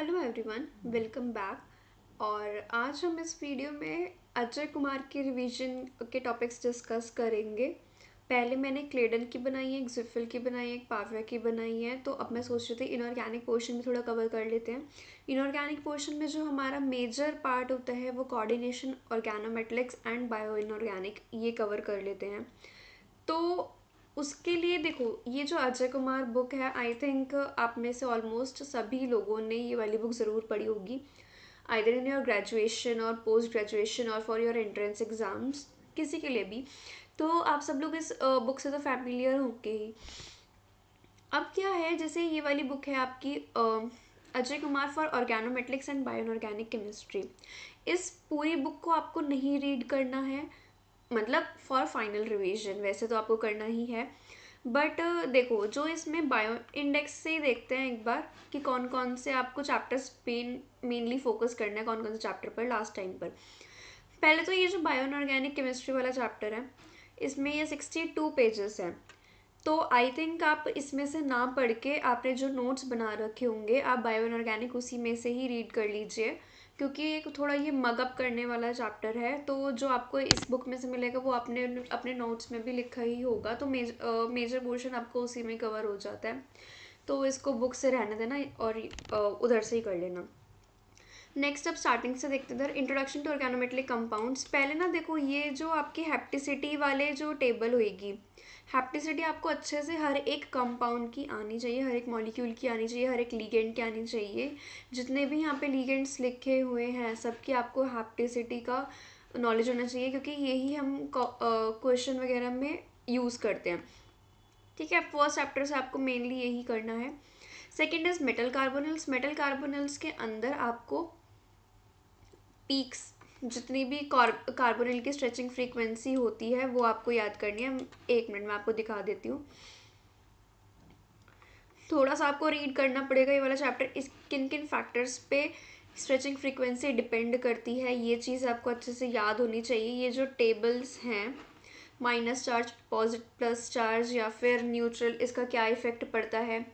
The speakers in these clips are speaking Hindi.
Hello everyone, welcome back. और आज हम इस वीडियो में अजय कुमार की रिवीजन के टॉपिक्स डिस्कस करेंगे। पहले मैंने क्लेडन की बनाई है, एक जिफिल की बनाई है, एक पावरा की बनाई है। तो अब मैं सोच रही थी इनऑर्गेनिक पोर्शन भी थोड़ा कवर कर लेते हैं। इनऑर्गेनिक पोर्शन में जो हमारा मेजर पार्ट होता है वो coordination, organometallics and bio inorganic, ये कवर कर लेते हैं। तो उसके लिए देखो, ये जो अजय कुमार बुक है, आई थिंक आप में से ऑलमोस्ट सभी लोगों ने ये वाली बुक ज़रूर पढ़ी होगी, आइदर इन योर ग्रेजुएशन और पोस्ट ग्रेजुएशन और फॉर योर एंट्रेंस एग्ज़ाम्स, किसी के लिए भी। तो आप सब लोग इस बुक से तो फैमिलियर होंगे ही। अब क्या है, जैसे ये वाली बुक है आपकी Ajay Kumar for organometallics and bioorganic chemistry. इस पूरी बुक को आपको नहीं रीड करना है, मतलब फॉर फाइनल रिवीजन वैसे तो आपको करना ही है। बट देखो, जो इसमें बायो इंडेक्स से ही देखते हैं एक बार कि कौन कौन से आपको चैप्टर्स मेनली फोकस करना है, कौन कौन से चैप्टर पर लास्ट टाइम पर। पहले तो ये जो बायो ऑर्गेनिक केमिस्ट्री वाला चैप्टर है, इसमें ये 62 पेजेस हैं। तो आई थिंक आप इसमें से ना पढ़ के आपने जो नोट्स बना रखे होंगे, आप बायो ऑर्गेनिक उसी में से ही रीड कर लीजिए, क्योंकि एक थोड़ा ये मगअप करने वाला चैप्टर है। तो जो आपको इस बुक में से मिलेगा वो अपने अपने नोट्स में भी लिखा ही होगा। तो मेजर पोर्शन आपको उसी में कवर हो जाता है। तो इसको बुक से रहने देना और उधर से ही कर लेना। नेक्स्ट अब स्टार्टिंग से देखते हैं, इंट्रोडक्शन टू ऑर्गेनोमेटेलिक कंपाउंड्स। पहले ना देखो, ये जो आपकी हैप्टिसिटी वाले जो टेबल होएगी, हैप्टिसिटी आपको अच्छे से हर एक कंपाउंड की आनी चाहिए, हर एक मॉलिक्यूल की आनी चाहिए, हर एक लीगेंड की आनी चाहिए। जितने भी यहाँ पे लीगेंड्स लिखे हुए हैं सबकी आपको हैप्टिसिटी का नॉलेज होना चाहिए, क्योंकि यही हम क्वेश्चन वगैरह में यूज़ करते हैं। ठीक है, फर्स्ट चैप्टर से आपको मेनली यही करना है। Second is metal carbonyls. Metal carbonyls के अंदर आपको पीक्स, जितनी भी कार्बोनिल की स्ट्रेचिंग फ्रीक्वेंसी होती है वो आपको याद करनी है। एक मिनट में आपको दिखा देती हूँ। थोड़ा सा आपको रीड करना पड़ेगा ये वाला चैप्टर। इस किन किन फैक्टर्स पे स्ट्रेचिंग फ्रीक्वेंसी डिपेंड करती है, ये चीज़ आपको अच्छे से याद होनी चाहिए। ये जो टेबल्स हैं, minus charge, positive, plus charge या फिर न्यूट्रल, इसका क्या इफेक्ट पड़ता है।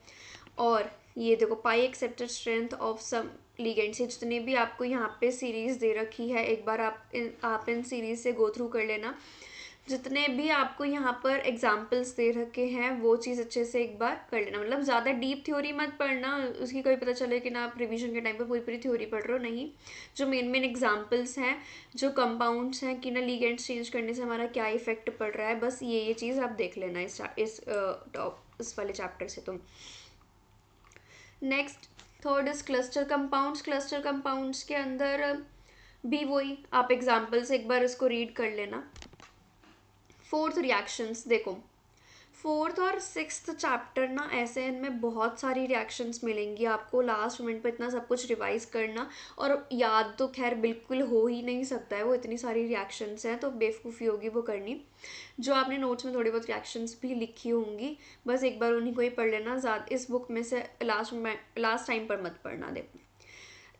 और ये देखो, pi accepted strength of some ligand से, जितने भी आपको यहाँ पे सीरीज दे रखी है, एक बार आप इन सीरीज से गो थ्रू कर लेना। जितने भी आपको यहाँ पर एग्जाम्पल्स दे रखे हैं वो चीज़ अच्छे से एक बार कर लेना। मतलब ज़्यादा डीप थ्योरी मत पढ़ना, उसकी कोई पता चले कि ना आप रिवीजन के टाइम पर पूरी पूरी थ्योरी पढ़ रहे हो, नहीं। जो मेन मेन एग्जाम्पल्स हैं, जो कंपाउंड्स हैं कि ना लीगेंड्स चेंज करने से हमारा क्या इफेक्ट पड़ रहा है, बस ये चीज़ आप देख लेना इस वाले चैप्टर से तुम। Next, third is cluster compounds. Cluster compounds के अंदर भी वही आप एग्जाम्पल्स एक बार इसको रीड कर लेना। Fourth, reactions. देखो, फोर्थ और सिक्स्थ चैप्टर ना ऐसे, इनमें बहुत सारी रिएक्शंस मिलेंगी आपको। लास्ट मोमेंट पे इतना सब कुछ रिवाइज करना और याद तो खैर बिल्कुल हो ही नहीं सकता है, वो इतनी सारी रिएक्शंस हैं, तो बेवकूफ़ी होगी वो करनी। जो आपने नोट्स में थोड़ी बहुत रिएक्शंस भी लिखी होंगी, बस एक बार उन्हीं को ही पढ़ लेना। ज़्यादा इस बुक में से लास्ट टाइम पर मत पढ़ना। देखो,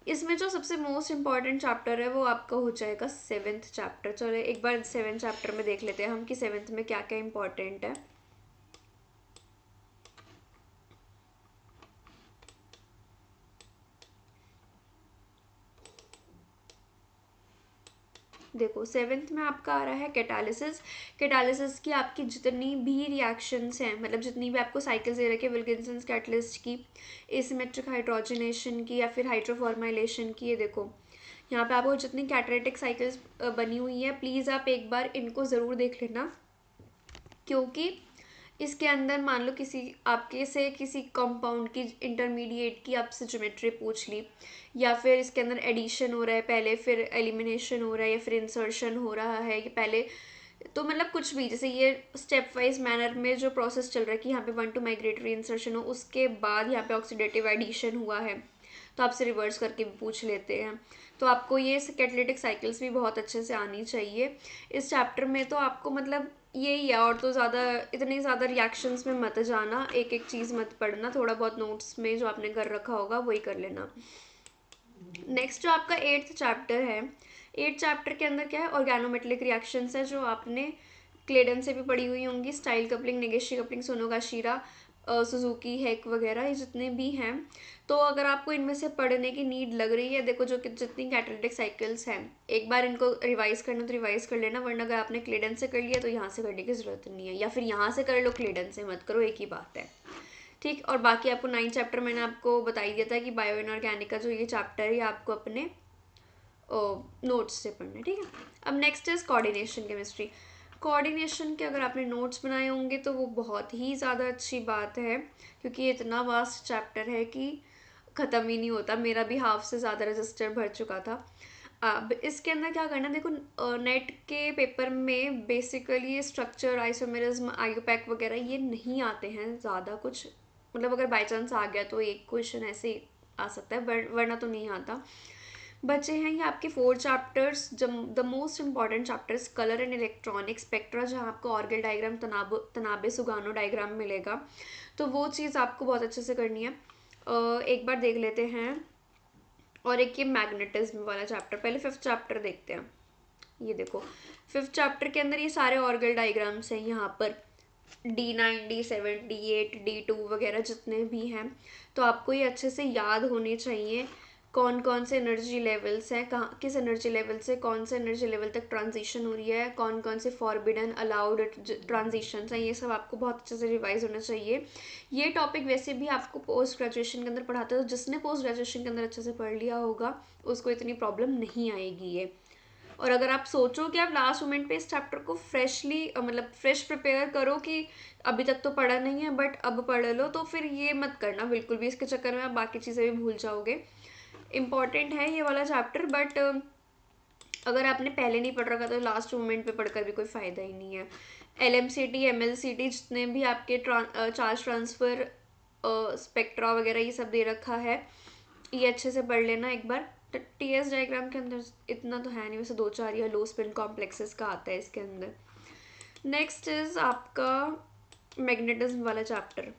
इसमें जो सबसे मोस्ट इम्पॉर्टेंट चैप्टर है वो आपका हो जाएगा सेवेंथ चैप्टर। चलो एक बार सेवेंथ चैप्टर में देख लेते हैं हम कि सेवेंथ में क्या क्या इम्पॉर्टेंट है। देखो, सेवेंथ में आपका आ रहा है कैटालिसिस। कैटालिसिस की आपकी जितनी भी रिएक्शंस हैं, मतलब जितनी भी आपको साइकिल्स दे रखे, विल्किंसंस कैटलिस्ट की, एसिमेट्रिक हाइड्रोजनेशन की या फिर हाइड्रोफॉर्माइलेशन की, ये देखो यहाँ पे आपको जितनी कैटरेटिक साइकिल्स बनी हुई है, प्लीज़ आप एक बार इनको ज़रूर देख लेना। क्योंकि इसके अंदर मान लो किसी आपके से किसी कंपाउंड की इंटरमीडिएट की आपसे ज्योमेट्री पूछ ली, या फिर इसके अंदर एडिशन हो रहा है पहले, फिर एलिमिनेशन हो रहा है, या फिर इंसर्शन हो रहा है कि पहले, तो मतलब कुछ भी, जैसे ये स्टेप वाइज मैनर में जो प्रोसेस चल रहा है कि यहाँ पे 1 to माइग्रेटरी इंसर्शन हो, उसके बाद यहाँ पे ऑक्सीडेटिव एडिशन हुआ है, तो आपसे रिवर्स करके भी पूछ लेते हैं। तो आपको ये कैटलिटिक साइकिल्स भी बहुत अच्छे से आनी चाहिए। इस चैप्टर में तो आपको मतलब यही है, और तो ज़्यादा इतनी ज़्यादा रिएक्शंस में मत जाना, एक एक चीज़ मत पढ़ना, थोड़ा बहुत नोट्स में जो आपने कर रखा होगा वही कर लेना। नेक्स्ट जो आपका एट्थ चैप्टर है, एट्थ चैप्टर के अंदर क्या है, ऑर्गेनोमेटेलिक रिएक्शंस है, जो आपने क्लेडन से भी पढ़ी हुई होंगी, Stille coupling, Negishi coupling, Sonogashira, Suzuki Heck वगैरह, ये जितने भी हैं। तो अगर आपको इनमें से पढ़ने की नीड लग रही है, देखो जो कि जितनी कैटालिटिक साइकिल्स हैं, एक बार इनको रिवाइज करना तो रिवाइज कर लेना, वरना अगर आपने क्लेडन से कर लिया तो यहाँ से करने की ज़रूरत नहीं है, या फिर यहाँ से कर लो, क्लेडन से मत करो, एक ही बात है। ठीक, और बाकी आपको 9 चैप्टर मैंने आपको बता ही दिया था कि बायो इनऑर्गेनिक का जो ये चैप्टर है आपको अपने नोट्स से पढ़ना है। ठीक है, अब next is coordination chemistry. Coordination के अगर आपने नोट्स बनाए होंगे तो वो बहुत ही ज़्यादा अच्छी बात है, क्योंकि ये इतना वास्ट चैप्टर है कि ख़त्म ही नहीं होता। मेरा भी हाफ से ज़्यादा रजिस्टर भर चुका था। अब इसके अंदर क्या करना, देखो नेट के पेपर में बेसिकली स्ट्रक्चर, आइसोमेरिज्म, आईयूपैक वगैरह ये नहीं आते हैं ज़्यादा कुछ, मतलब अगर बाई चांस आ गया तो एक क्वेश्चन ऐसे आ सकता है, वरना तो नहीं आता। बचे हैं ये आपके 4 chapters, the most important chapters, colour and electronic spectra, जहाँ आपको ऑर्गल डायग्राम, तनाबे सुगानो डायग्राम मिलेगा, तो वो चीज़ आपको बहुत अच्छे से करनी है। एक बार देख लेते हैं। और एक ये मैग्नेटिज्म वाला चैप्टर, पहले 5th चैप्टर देखते हैं। ये देखो 5th चैप्टर के अंदर ये सारे ऑर्गल डायग्राम्स हैं, यहाँ पर D9, D7, D8, D2 वगैरह जितने भी हैं, तो आपको ये अच्छे से याद होने चाहिए कौन कौन से एनर्जी लेवल्स हैं, कहाँ किस एनर्जी लेवल से कौन से एनर्जी लेवल तक ट्रांजिशन हो रही है, कौन कौन से फॉरबिडन अलाउड ट्रांजिशंस हैं, ये सब आपको बहुत अच्छे से रिवाइज होना चाहिए। ये टॉपिक वैसे भी आपको पोस्ट ग्रेजुएशन के अंदर पढ़ाते हैं, तो जिसने पोस्ट ग्रेजुएशन के अंदर अच्छे से पढ़ लिया होगा उसको इतनी प्रॉब्लम नहीं आएगी ये। और अगर आप सोचो कि आप लास्ट मोमेंट पे इस चैप्टर को फ्रेशली मतलब फ्रेश प्रिपेयर करो कि अभी तक तो पढ़ा नहीं है बट अब पढ़ लो, तो फिर ये मत करना बिल्कुल भी, इसके चक्कर में आप बाकी चीज़ें भी भूल जाओगे। इम्पॉर्टेंट है ये वाला चैप्टर, बट अगर आपने पहले नहीं पढ़ रखा तो लास्ट मोमेंट पे पढ़कर भी कोई फ़ायदा ही नहीं है। LMCT, MLCT जितने भी आपके चार्ज ट्रांसफ़र, स्पेक्ट्रा वगैरह ये सब दे रखा है, ये अच्छे से पढ़ लेना एक बार। TS डायग्राम के अंदर इतना तो है नहीं, वैसे 2-4 या लो स्पिन कॉम्प्लेक्सेस का आता है इसके अंदर। नेक्स्ट इज आपका मैग्नेटिज्म वाला चैप्टर,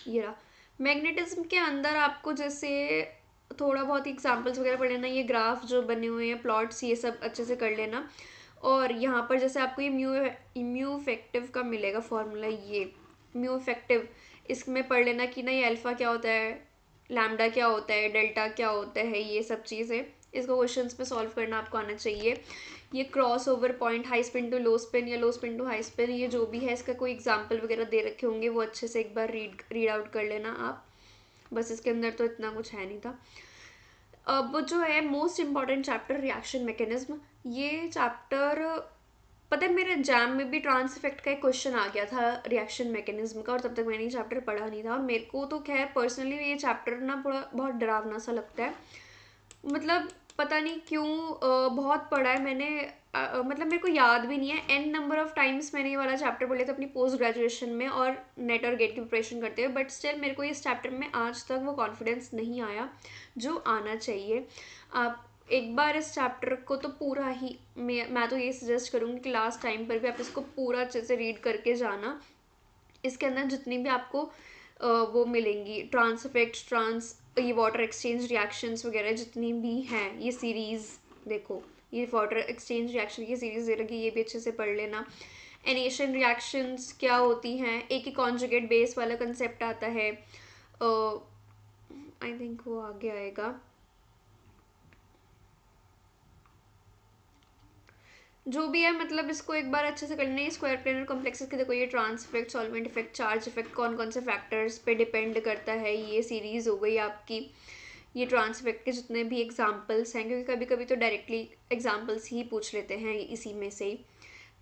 ये रहा। मैग्नेटिज्म के अंदर आपको जैसे थोड़ा बहुत एग्जांपल्स वगैरह पढ़ लेना, ये ग्राफ जो बने हुए हैं, प्लॉट्स, ये सब अच्छे से कर लेना। और यहाँ पर जैसे आपको ये म्यू इफेक्टिव का मिलेगा फॉर्मूला, ये म्यू इफेक्टिव, इसमें पढ़ लेना कि ना ये अल्फ़ा क्या होता है, लैम्डा क्या होता है, डेल्टा क्या होता है, ये सब चीज़ें इसको क्वेश्चंस पे सॉल्व करना आपको आना चाहिए। ये cross over point, high spin to low spin या low spin to high spin, ये जो भी है इसका कोई एग्जांपल वगैरह दे रखे होंगे वो अच्छे से एक बार रीड आउट कर लेना आप। बस इसके अंदर तो इतना कुछ है नहीं था। अब जो है most important chapter, reaction mechanism, ये चैप्टर पता है मेरे एग्जाम में भी ट्रांस इफेक्ट का एक क्वेश्चन आ गया था रिएक्शन मैकेनिज्म का, और तब तक मैंने ये चैप्टर पढ़ा नहीं था, और मेरे को तो खैर पर्सनली ये चैप्टर ना थोड़ा बहुत डरावना सा लगता है। मतलब पता नहीं क्यों, बहुत पढ़ा है मैंने, मतलब मेरे को याद भी नहीं है, n नंबर ऑफ टाइम्स मैंने ये वाला चैप्टर पढ़ लिया था अपनी पोस्ट ग्रेजुएशन में और नेट और गेट की प्रिपरेशन करते हुए, बट स्टिल मेरे को इस चैप्टर में आज तक वो कॉन्फिडेंस नहीं आया जो आना चाहिए। आप एक बार इस चैप्टर को तो पूरा ही, मैं तो ये सजेस्ट करूँगी कि लास्ट टाइम पर भी आप इसको पूरा अच्छे से रीड करके जाना। इसके अंदर जितनी भी आपको वो मिलेंगी, ट्रांस इफेक्ट, ट्रांस, ये वाटर एक्सचेंज रिएक्शंस वगैरह जितनी भी हैं, ये सीरीज़ देखो, ये वाटर एक्सचेंज रिएक्शन की सीरीज़ दे रखी, ये भी अच्छे से पढ़ लेना। एनेशन रिएक्शंस क्या होती हैं, एक ही कॉन्जुगेट बेस वाला कंसेप्ट आता है, आई थिंक वो आगे आएगा। जो भी है मतलब इसको एक बार अच्छे से कर लेना। स्क्वायर प्लेनर कॉम्प्लेक्सेस के देखो, ये trans effect, solvent effect, charge effect कौन कौन से फैक्टर्स पे डिपेंड करता है, ये सीरीज़ हो गई आपकी। ये ट्रांस इफेक्ट के जितने भी एग्जांपल्स हैं, क्योंकि कभी कभी तो डायरेक्टली एग्जांपल्स ही पूछ लेते हैं इसी में से ही,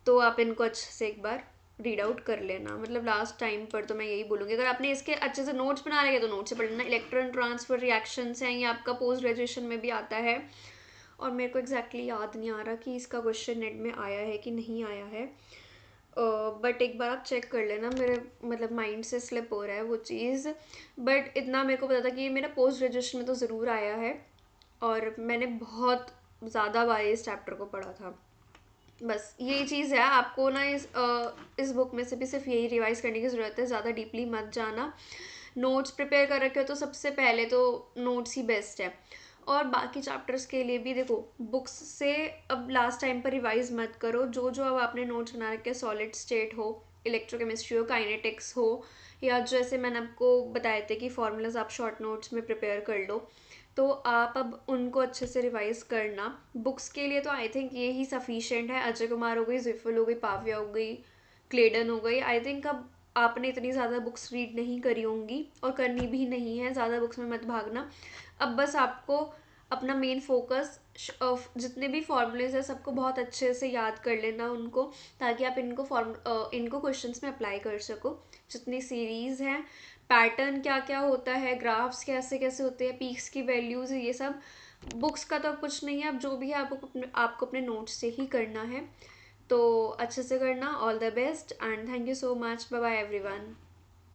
तो आप इनको अच्छे से एक बार रीड आउट कर लेना। मतलब लास्ट टाइम पर तो मैं यही बोलूँगी, अगर आपने इसके अच्छे से नोट्स बना रहे हैं तो नोट्स से पढ़ लेना। इलेक्ट्रॉन ट्रांसफर रिएक्शंस हैं, ये आपका पोस्ट ग्रेजुएशन में भी आता है, और मेरे को एग्जैक्टली याद नहीं आ रहा कि इसका क्वेश्चन नेट में आया है कि नहीं आया है, बट एक बार आप चेक कर लेना, मेरे मतलब माइंड से स्लिप हो रहा है वो चीज़, बट इतना मेरे को पता था कि ये मेरा पोस्ट ग्रेजुएशन में तो ज़रूर आया है, और मैंने बहुत ज़्यादा बार इस चैप्टर को पढ़ा था। बस यही चीज़ है, आपको ना इस बुक में से भी सिर्फ यही रिवाइज करने की ज़रूरत है, ज़्यादा डीपली मत जाना। नोट्स प्रिपेयर कर रखे हो तो सबसे पहले तो नोट्स ही बेस्ट है, और बाकी चैप्टर्स के लिए भी देखो बुक्स से अब लास्ट टाइम पर रिवाइज मत करो, जो जो अब आपने नोट्स बना रखे, सॉलिड स्टेट हो, इलेक्ट्रोकेमिस्ट्री हो, काइनेटिक्स हो, या जैसे मैंने आपको बताए थे कि फॉर्मूलाज आप शॉर्ट नोट्स में प्रिपेयर कर लो, तो आप अब उनको अच्छे से रिवाइज करना। बुक्स के लिए तो आई थिंक ये ही सफिशेंट है। अजय कुमार हो गई, जिफल हो गई, पाव्या हो गई, क्लेडन हो गई। आई थिंक अब आपने इतनी ज़्यादा बुक्स रीड नहीं करी होंगी और करनी भी नहीं है, ज़्यादा बुक्स में मत भागना। अब बस आपको अपना मेन फोकस जितने भी फॉर्मूलेज हैं सबको बहुत अच्छे से याद कर लेना उनको, ताकि आप इनको क्वेश्चंस में अप्लाई कर सको। जितनी सीरीज़ हैं, पैटर्न क्या क्या होता है, ग्राफ्स कैसे कैसे होते हैं, पीक्स की वैल्यूज़, ये सब बुक्स का तो कुछ नहीं है। अब जो भी है आपको अपने नोट्स से ही करना है। तो अच्छे से करना। All the best and thank you so much. Bye bye everyone.